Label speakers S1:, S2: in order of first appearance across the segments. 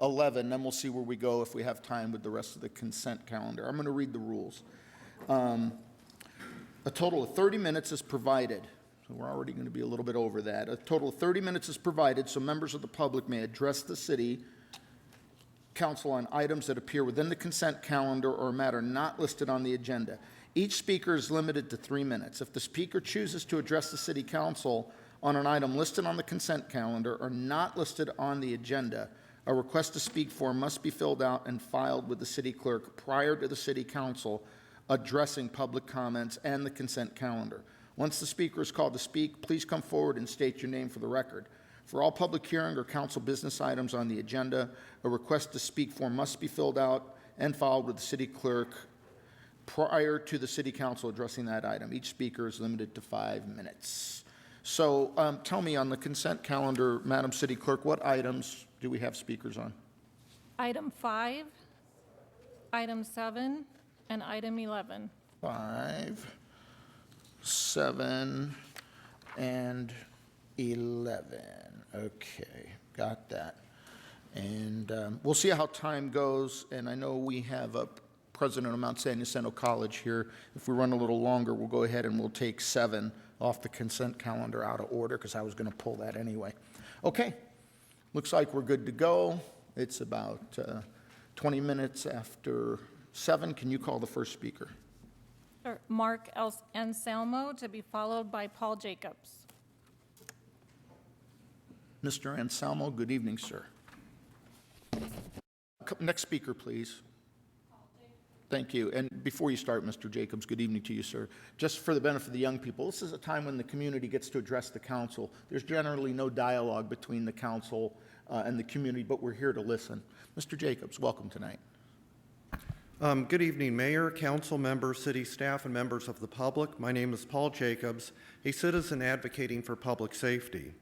S1: 11. Then we'll see where we go if we have time with the rest of the consent calendar. I'm going to read the rules. A total of 30 minutes is provided. So we're already going to be a little bit over that. A total of 30 minutes is provided so members of the public may address the city council on items that appear within the consent calendar or a matter not listed on the agenda. Each speaker is limited to 3 minutes. If the speaker chooses to address the city council on an item listed on the consent calendar or not listed on the agenda, a request to speak form must be filled out and filed with the city clerk prior to the city council addressing public comments and the consent calendar. Once the speaker is called to speak, please come forward and state your name for the record. For all public hearing or council business items on the agenda, a request to speak form must be filled out and filed with the city clerk prior to the city council addressing that item. Each speaker is limited to 5 minutes. So tell me, on the consent calendar, Madam City Clerk, what items do we have speakers on?
S2: Item 5, item 7, and item 11.
S1: 5, 7, and 11. Okay, got that. And we'll see how time goes. And I know we have a president of Mount San Jacinto College here. If we run a little longer, we'll go ahead and we'll take 7 off the consent calendar out of order, because I was going to pull that anyway. Okay, looks like we're good to go. It's about 20 minutes after 7. Can you call the first speaker?
S2: Sure. Mark Anselmo, to be followed by Paul Jacobs.
S1: Mr. Anselmo, good evening, sir. Next speaker, please. Thank you. And before you start, Mr. Jacobs, good evening to you, sir. Just for the benefit of the young people, this is a time when the community gets to address the council. There's generally no dialogue between the council and the community, but we're here to listen. Mr. Jacobs, welcome tonight.
S3: Good evening, Mayor, council members, city staff, and members of the public. My name is Paul Jacobs, a citizen advocating for public safety.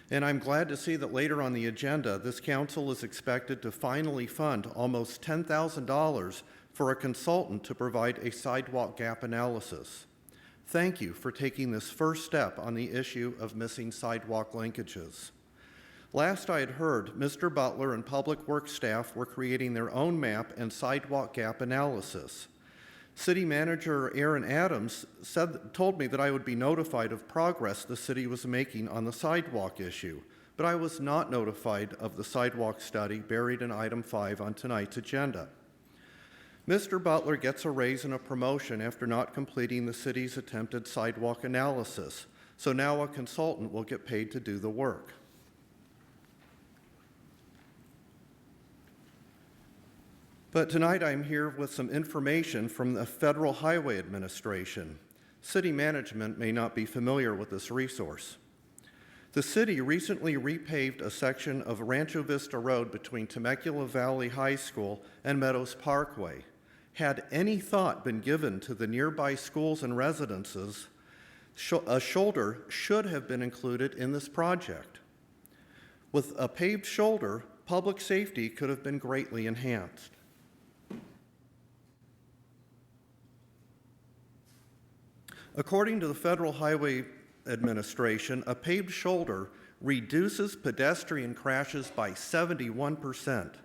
S3: And I'm glad to see that later on the agenda, this council is expected to finally fund almost $10,000 for a consultant to provide a sidewalk gap analysis. Thank you for taking this first step on the issue of missing sidewalk linkages. Last I had heard, Mr. Butler and Public Works staff were creating their own map and sidewalk gap analysis. City Manager Aaron Adams told me that I would be notified of progress the city was making on the sidewalk issue, but I was not notified of the sidewalk study buried in item 5 on tonight's agenda. Mr. Butler gets a raise and a promotion after not completing the city's attempted sidewalk analysis, so now a consultant will get paid to do the work. But tonight I'm here with some information from the Federal Highway Administration. City management may not be familiar with this resource. The city recently repaved a section of Rancho Vista Road between Temecula Valley High School and Meadows Parkway. Had any thought been given to the nearby schools and residences, a shoulder should have been included in this project. With a paved shoulder, public safety could have been greatly enhanced. According to the Federal Highway Administration, a paved shoulder reduces pedestrian crashes by 71%.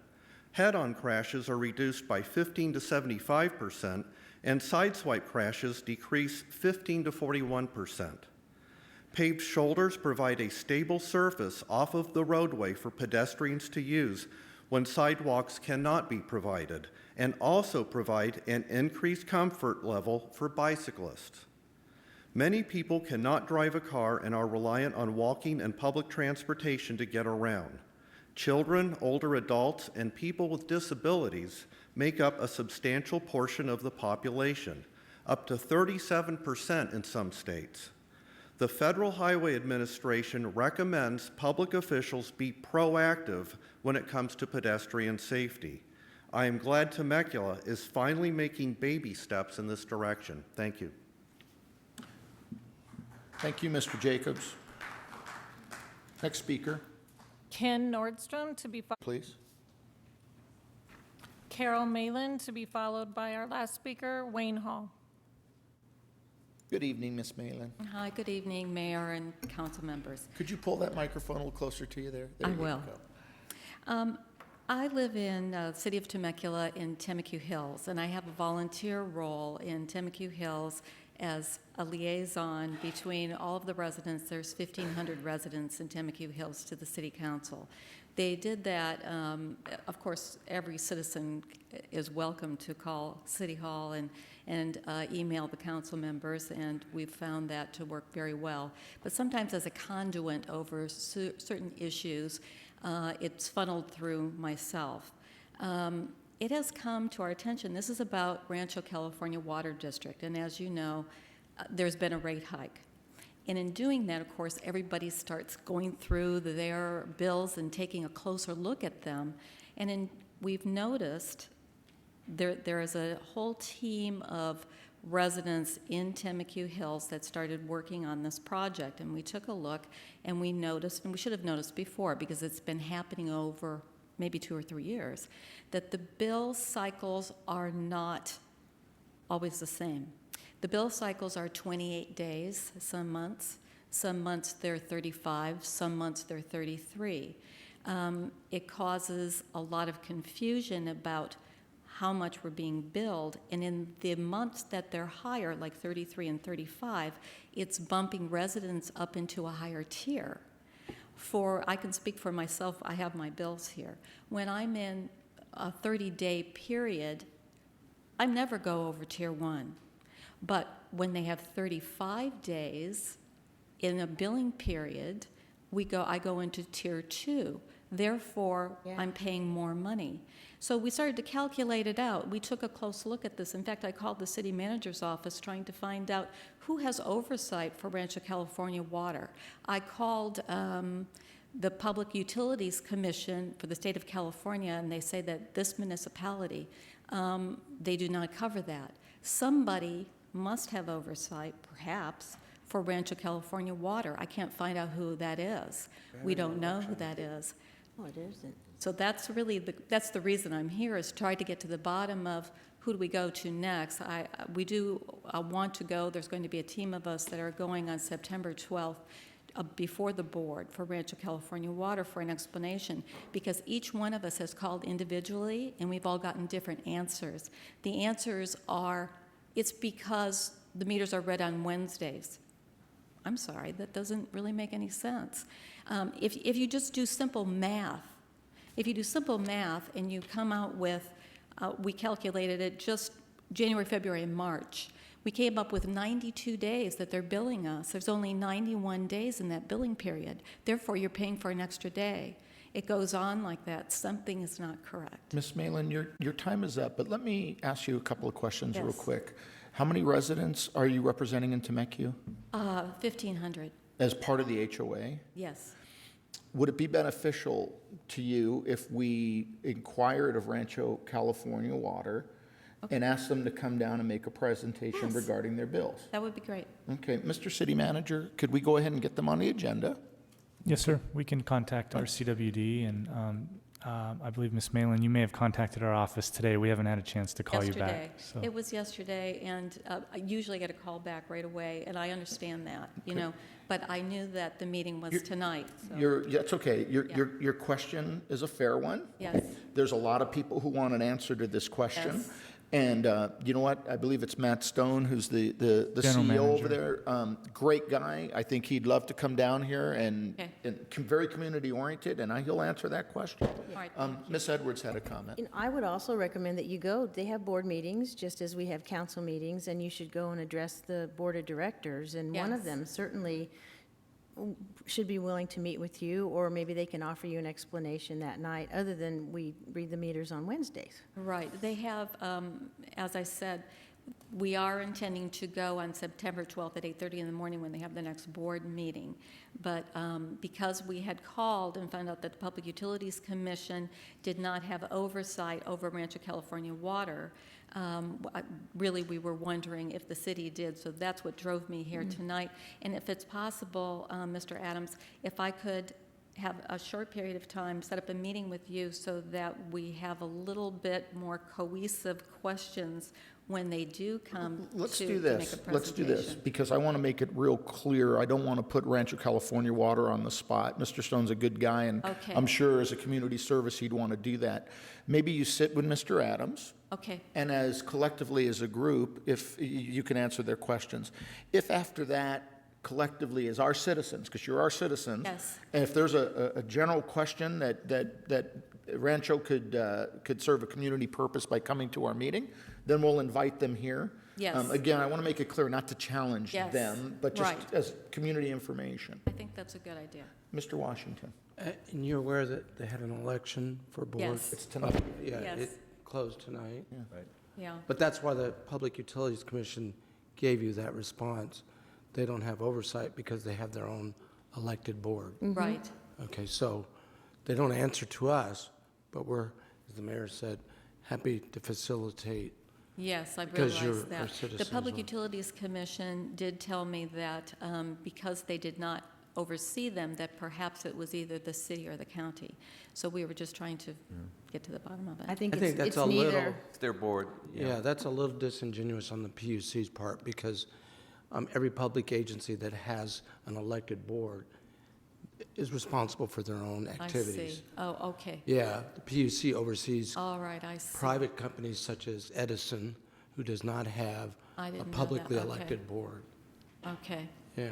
S3: Head-on crashes are reduced by 15 to 75%, and sideswipe crashes decrease 15 to 41%. Paved shoulders provide a stable surface off of the roadway for pedestrians to use when sidewalks cannot be provided, and also provide an increased comfort level for bicyclists. Many people cannot drive a car and are reliant on walking and public transportation to get around. Children, older adults, and people with disabilities make up a substantial portion of the population, up to 37% in some states. The Federal Highway Administration recommends public officials be proactive when it comes to pedestrian safety. I am glad Temecula is finally making baby steps in this direction. Thank you.
S1: Thank you, Mr. Jacobs. Next speaker,
S2: Ken Nordstrom, to be followed.
S1: please.
S2: Carol Malin, to be followed by our last speaker, Wayne Hall.
S1: Good evening, Ms. Malin.
S4: Hi, good evening, Mayor and council members.
S1: Could you pull that microphone a little closer to you there?
S4: I will. I live in the city of Temecula in Temecula Hills, and I have a volunteer role in Temecula Hills as a liaison between all of the residents. There's 1,500 residents in Temecula Hills to the city council. They did that, of course, every citizen is welcome to call City Hall and email the council members, and we've found that to work very well. But sometimes as a conduit over certain issues, it's funneled through myself. It has come to our attention, this is about Rancho California Water District, and as you know, there's been a rate hike. And in doing that, of course, everybody starts going through their bills and taking a closer look at them. And we've noticed there is a whole team of residents in Temecula Hills that started working on this project. And we took a look and we noticed, and we should have noticed before because it's been happening over maybe 2 or 3 years, that the bill cycles are not always the same. The bill cycles are 28 days some months they're 35, some months they're 33. It causes a lot of confusion about how much we're being billed, and in the months that they're higher, like 33 and 35, it's bumping residents up into a higher tier. I can speak for myself, I have my bills here. When I'm in a 30-day period, I never go over tier 1. But when they have 35 days in a billing period, I go into tier 2. Therefore, I'm paying more money. So we started to calculate it out. We took a close look at this. In fact, I called the city manager's office trying to find out who has oversight for Rancho California Water. I called the Public Utilities Commission for the state of California, and they say that this municipality, they do not cover that. Somebody must have oversight, perhaps, for Rancho California Water. I can't find out who that is. We don't know who that is.
S5: Oh, it isn't.
S4: So that's really that's the reason I'm here, is try to get to the bottom of who do we go to next. We do want to go. There's going to be a team of us that are going on September 12th before the board for Rancho California Water for an explanation, because each one of us has called individually and we've all gotten different answers. The answers are, it's because the meters are read on Wednesdays. I'm sorry, that doesn't really make any sense. If you just do simple math, and you come out with, we calculated it just January, February, and March, we came up with 92 days that they're billing us. There's only 91 days in that billing period. Therefore, you're paying for an extra day. It goes on like that. Something is not correct.
S1: Ms. Malin, your time is up, but let me ask you a couple of questions real
S4: Yes.
S1: quick. How many residents are you representing in Temecula
S4: 1,500,
S1: as part of the HOA?
S4: yes.
S1: Would it be beneficial to you if we inquired of Rancho California Water and asked them to come down and make a presentation
S4: Yes.
S1: regarding their bills?
S4: That would be great.
S1: Okay, Mr. City Manager, could we go ahead and get them on the agenda?
S6: Yes, sir. We can contact our CWD, and I believe, Ms. Malin, you may have contacted our office today. We haven't had a chance to call you
S4: Yesterday.
S6: back. So.
S4: It was yesterday, and I usually get a call back right away, and I understand that, but I knew that the meeting was tonight, so.
S1: That's okay. Your question is a fair one.
S4: Yes.
S1: There's a lot of people who want an answer to this question.
S4: Yes.
S1: And you know what? I believe it's Matt Stone, who's the
S6: General
S1: CEO over
S6: manager.
S1: there. Great guy. I think he'd love to come down here and
S4: Okay.
S1: very community oriented, and he'll answer that question.
S4: All right, thank you.
S1: Ms. Edwards had a comment.
S5: And I would also recommend that you go. They have board meetings, just as we have council meetings, and you should go and address the board of directors. And one of
S4: Yes.
S5: them certainly should be willing to meet with you, or maybe they can offer you an explanation that night, other than we read the meters on Wednesdays.
S4: Right. They have, as I said, we are intending to go on September 12th at 8:30 in the morning when they have the next board meeting. But because we had called and found out that the Public Utilities Commission did not have oversight over Rancho California Water, really we were wondering if the city did. So that's what drove me here tonight. And if it's possible, Mr. Adams, if I could have a short period of time, set up a meeting with you so that we have a little bit more cohesive questions when they do come
S1: Let's
S4: to
S1: do
S4: make
S1: this.
S4: a
S1: Let's do this,
S4: presentation.
S1: because I want to make it real clear. I don't want to put Rancho California Water on the spot. Mr. Stone's a good guy, and
S4: Okay.
S1: I'm sure as a community service, he'd want to do that. Maybe you sit with Mr. Adams,
S4: Okay,
S1: and as collectively as a group, if you can answer their questions. If after that, collectively as our citizens, because you're our citizens.
S4: Yes.
S1: And if there's a general question that Rancho could serve a community purpose by coming to our meeting, then we'll invite them here.
S4: Yes.
S1: Again, I want to make it clear, not to challenge
S4: Yes.
S1: them, but just
S4: Right.
S1: as community information.
S4: I think that's a good idea.
S1: Mr. Washington.
S7: And you're aware that they had an election for board?
S4: Yes.
S1: It's tonight.
S7: Yeah,
S4: Yes.
S7: it closed tonight.
S4: Yeah,
S7: But that's why the Public Utilities Commission gave you that response. They don't have oversight because they have their own elected board.
S4: right.
S7: Okay, so they don't answer to us, but we're, as the mayor said, happy to facilitate.
S4: Yes, I
S7: Because
S4: realize
S7: you're our
S4: that. The
S7: citizens
S4: Public
S7: on-
S4: Utilities Commission did tell me that because they did not oversee them, that perhaps it was either the city or the county. So we were just trying to get to the bottom of it.
S5: I think
S7: I think
S5: it's
S7: that's a little,
S5: neither.
S8: It's their board.
S7: yeah, that's a little disingenuous on the PUC's part because every public agency that has an elected board is responsible for their own
S4: I
S7: activities.
S4: see. Oh, okay.
S7: Yeah, the PUC oversees
S4: All right, I see.
S7: private companies such as Edison, who does not have
S4: I
S7: a
S4: didn't know that.
S7: publicly
S4: Okay.
S7: elected board.
S4: Okay,
S7: Yeah,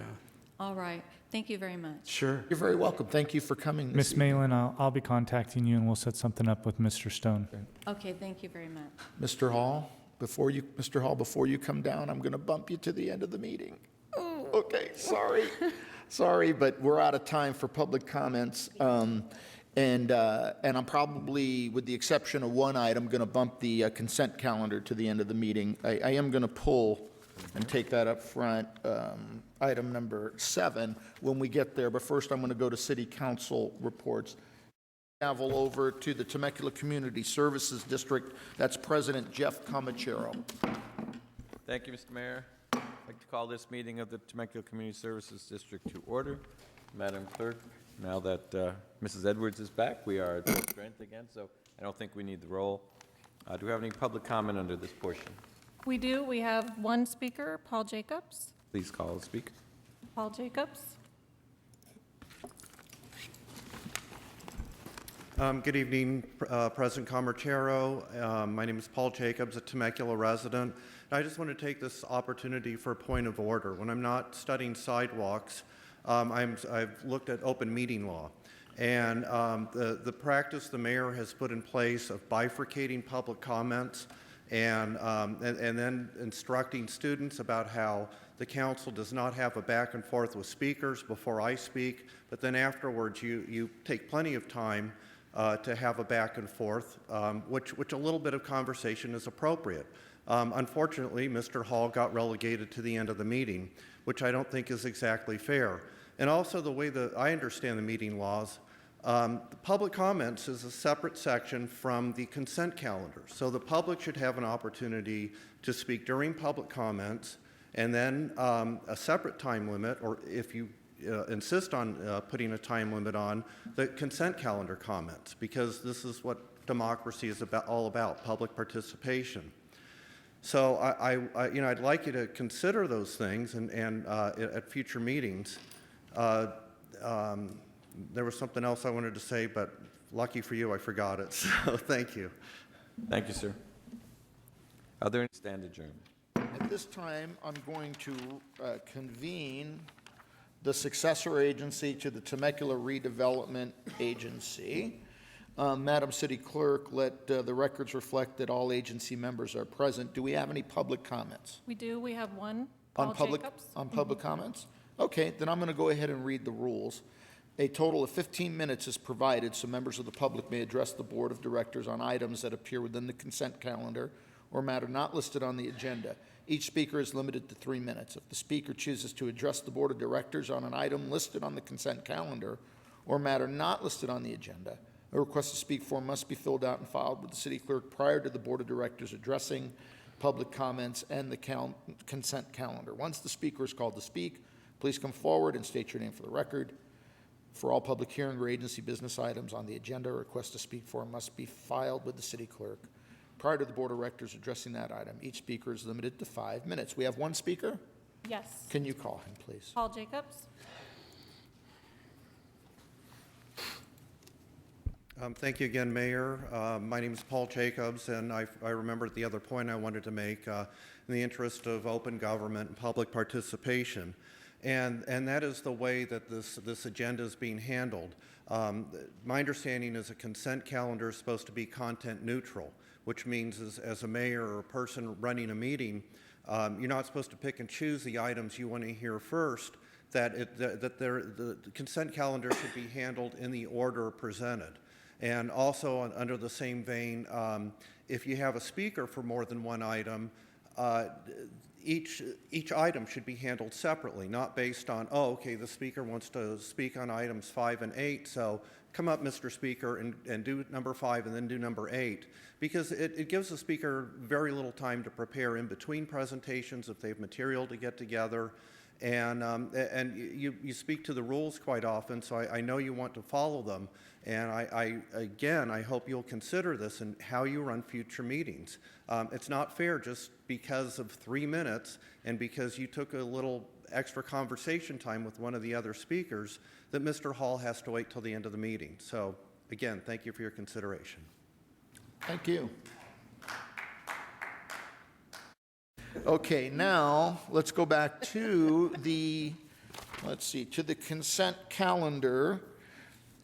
S4: all right. Thank you very much.
S7: sure.
S1: You're very welcome. Thank you for coming this
S6: Miss
S1: evening.
S6: Malin, I'll be contacting you and we'll set something up with Mr. Stone.
S4: Okay, thank you very much.
S1: Mr. Hall, before you come down, I'm going to bump you to the end of the meeting. Okay, sorry. Sorry, but we're out of time for public comments. And I'm probably, with the exception of one item, going to bump the consent calendar to the end of the meeting. I am going to pull and take that up front, item number 7, when we get there. But first, I'm going to go to city council reports. Gavel over to the Temecula Community Services District. That's President Jeff Comachero.
S8: Thank you, Mr. Mayor. I'd like to call this meeting of the Temecula Community Services District to order. Madam Clerk, now that Mrs. Edwards is back, we are at full strength again, so I don't think we need the roll. Do we have any public comment under this portion?
S2: We do. We have one speaker, Paul Jacobs.
S8: Please call and speak.
S2: Paul Jacobs.
S3: Good evening, President Comachero. My name is Paul Jacobs, a Temecula resident. And I just want to take this opportunity for a point of order. When I'm not studying sidewalks, I've looked at open meeting law. And the practice the mayor has put in place of bifurcating public comments and then instructing students about how the council does not have a back and forth with speakers before I speak, but then afterwards you take plenty of time to have a back and forth, which a little bit of conversation is appropriate. Unfortunately, Mr. Hall got relegated to the end of the meeting, which I don't think is exactly fair. And also the way that I understand the meeting laws, the public comments is a separate section from the consent calendar. So the public should have an opportunity to speak during public comments, and then a separate time limit, or if you insist on putting a time limit on, the consent calendar comments, because this is what democracy is all about, public participation. So I'd like you to consider those things and at future meetings. There was something else I wanted to say, but lucky for you, I forgot it. So thank you.
S8: Thank you, sir. Are there any stand adjourned?
S1: At this time, I'm going to convene the successor agency to the Temecula Redevelopment Agency. Madam City Clerk, let the records reflect that all agency members are present. Do we have any public comments?
S2: We do. We have one, Paul
S1: On public,
S2: Jacobs.
S1: on public comments? Okay, then I'm going to go ahead and read the rules. A total of 15 minutes is provided so members of the public may address the Board of Directors on items that appear within the consent calendar or matter not listed on the agenda. Each speaker is limited to 3 minutes. If the speaker chooses to address the Board of Directors on an item listed on the consent calendar or matter not listed on the agenda, a request to speak form must be filled out and filed with the City Clerk prior to the Board of Directors addressing public comments and the consent calendar. Once the speaker is called to speak, please come forward and state your name for the record. For all public hearing or agency business items on the agenda, a request to speak for must be filed with the city clerk prior to the board of directors addressing that item. Each speaker is limited to 5 minutes. We have one speaker.
S2: Yes.
S1: Can you call him, please?
S2: Paul Jacobs?
S3: Thank you again, Mayor. My name is Paul Jacobs, and I remembered the other point I wanted to make in the interest of open government and public participation. And that is the way that this agenda is being handled. My understanding is a consent calendar is supposed to be content neutral, which means as a mayor or a person running a meeting, you're not supposed to pick and choose the items you want to hear first, the consent calendar should be handled in the order presented. And also, under the same vein, if you have a speaker for more than one item, each item should be handled separately, not based on, oh, okay, the speaker wants to speak on items 5 and 8, so come up, Mr. Speaker, and do number 5 and then do number 8, because it gives the speaker very little time to prepare in between presentations if they have material to get together. And you speak to the rules quite often, so I know you want to follow them. And I hope you'll consider this in how you run future meetings. It's not fair just because of 3 minutes and because you took a little extra conversation time with one of the other speakers that Mr. Hall has to wait till the end of the meeting. So again, thank you for your consideration.
S1: Thank you. Okay, now let's go back to the consent calendar.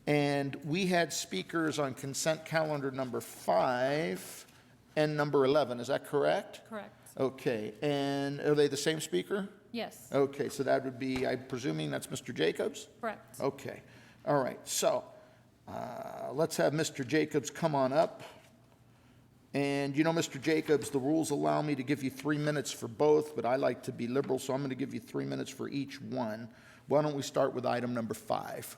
S1: And we had speakers on consent calendar number 5 and number 11. Is that correct?
S2: Correct.
S1: Okay, and are they the same speaker?
S2: Yes.
S1: Okay, so that would be, I'm presuming that's Mr. Jacobs?
S2: Correct.
S1: Okay, all right, so let's have Mr. Jacobs come on up. And you know, Mr. Jacobs, the rules allow me to give you 3 minutes for both, but I like to be liberal, so I'm going to give you 3 minutes for each one. Why don't we start with item number 5?